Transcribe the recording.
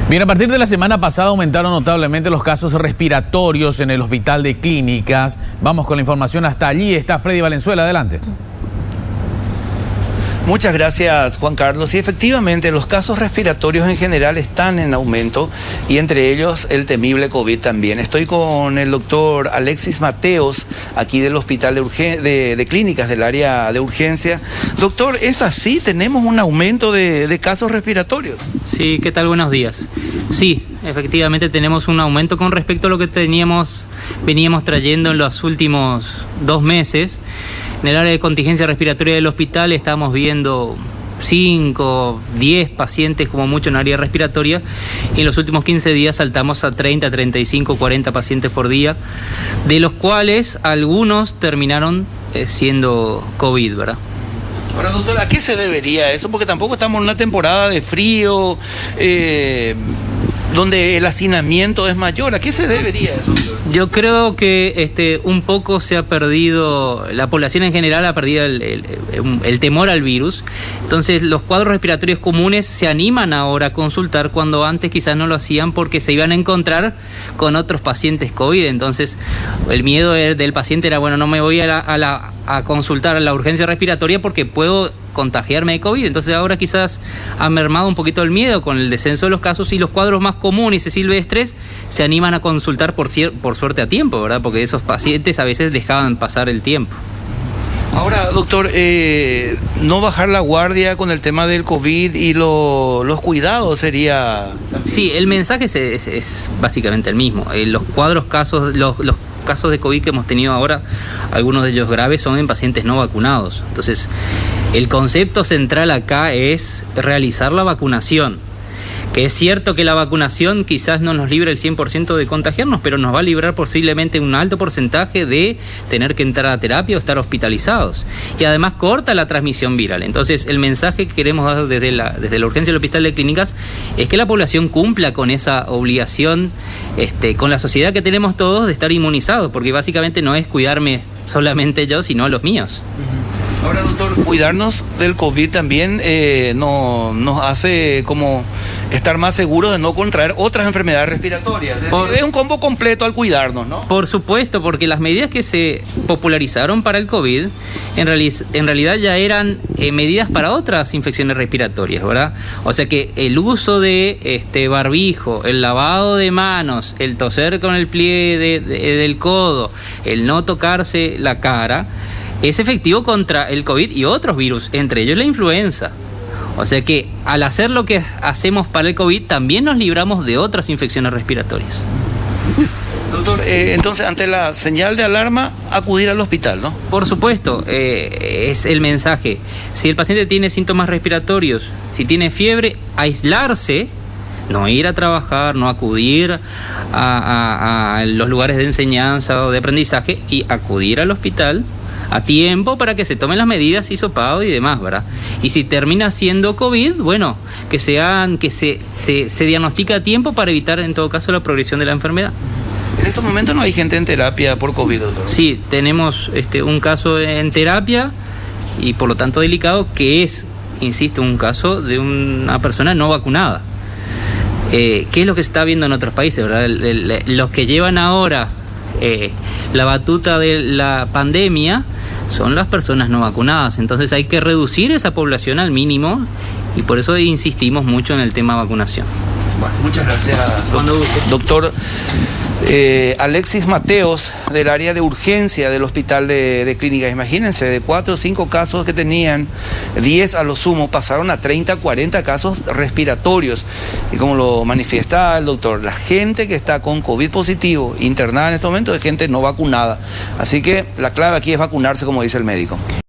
Bien, a partir de la semana pasada aumentaron notablemente los casos respiratorios en el Hospital de Clínicas. Vamos con la información hasta allí. Está Freddy Valenzuela, adelante. Muchas gracias, Juan Carlos. Y efectivamente, los casos respiratorios en general están en aumento y entre ellos el temible COVID también. Estoy con el doctor Alexis Mateos, aquí del Hospital de Clínicas del área de urgencia. Doctor, ¿es así? ¿Tenemos un aumento de casos respiratorios? Sí, ¿qué tal? Buenos días. Sí, efectivamente tenemos un aumento con respecto a lo que veníamos trayendo en los últimos 2 meses. En el área de contingencia respiratoria del hospital estamos viendo 5, 10 pacientes como mucho en área respiratoria y en los últimos 15 días saltamos a 30, 35, 40 pacientes por día, de los cuales algunos terminaron siendo COVID, ¿verdad? Ahora, doctor, ¿a qué se debería eso? Porque tampoco estamos en una temporada de frío, donde el hacinamiento es mayor. ¿A qué se debería eso? Yo creo que un poco se ha perdido, la población en general ha perdido el temor al virus. Entonces los cuadros respiratorios comunes se animan ahora a consultar cuando antes quizás no lo hacían porque se iban a encontrar con otros pacientes COVID. Entonces el miedo del paciente era, bueno, no me voy a consultar a la urgencia respiratoria porque puedo contagiarme de COVID. Entonces ahora quizás ha mermado un poquito el miedo con el descenso de los casos y los cuadros más comunes y silvestres se animan a consultar por suerte a tiempo, ¿verdad? Porque esos pacientes a veces dejaban pasar el tiempo. Ahora, doctor, no bajar la guardia con el tema del COVID y los cuidados sería... Sí, el mensaje es básicamente el mismo. Los casos de COVID que hemos tenido ahora, algunos de ellos graves, son en pacientes no vacunados. Entonces, el concepto central acá es realizar la vacunación. Que es cierto que la vacunación quizás no nos libre el 100% de contagiarnos, pero nos va a librar posiblemente un alto porcentaje de tener que entrar a terapia o estar hospitalizados. Y además corta la transmisión viral. Entonces, el mensaje que queremos dar desde la urgencia del Hospital de Clínicas es que la población cumpla con esa obligación, con la sociedad que tenemos todos de estar inmunizados, porque básicamente no es cuidarme solamente yo, sino los míos. Ahora, doctor, cuidarnos del COVID también nos hace como estar más seguros de no contraer otras enfermedades respiratorias. Es un combo completo al cuidarnos, ¿no? Por supuesto, porque las medidas que se popularizaron para el COVID, en realidad ya eran medidas para otras infecciones respiratorias, ¿verdad? O sea que el uso de barbijo, el lavado de manos, el toser con el pliegue del codo, el no tocarse la cara, es efectivo contra el COVID y otros virus, entre ellos la influenza. O sea que al hacer lo que hacemos para el COVID, también nos libramos de otras infecciones respiratorias. Doctor, entonces ante la señal de alarma, acudir al hospital, ¿no? Por supuesto, es el mensaje. Si el paciente tiene síntomas respiratorios, si tiene fiebre, aislarse, no ir a trabajar, no acudir a los lugares de enseñanza o de aprendizaje y acudir al hospital a tiempo para que se tomen las medidas, hisopado y demás, ¿verdad? Y si termina siendo COVID, bueno, que se diagnostique a tiempo para evitar en todo caso la progresión de la enfermedad. En estos momentos no hay gente en terapia por COVID, doctor. Sí, tenemos un caso en terapia y por lo tanto delicado que es, insisto, un caso de una persona no vacunada. ¿Qué es lo que se está viendo en otros países, verdad? Los que llevan ahora la batuta de la pandemia son las personas no vacunadas. Entonces hay que reducir esa población al mínimo y por eso insistimos mucho en el tema de vacunación. Bueno, muchas gracias, doctor Alexis Mateos, del área de urgencia del Hospital de Clínicas. Imagínense, de 4 o 5 casos que tenían, 10 a lo sumo, pasaron a 30, 40 casos respiratorios. Y como lo manifiesta el doctor, la gente que está con COVID positivo, internada en este momento, es gente no vacunada. Así que la clave aquí es vacunarse, como dice el médico.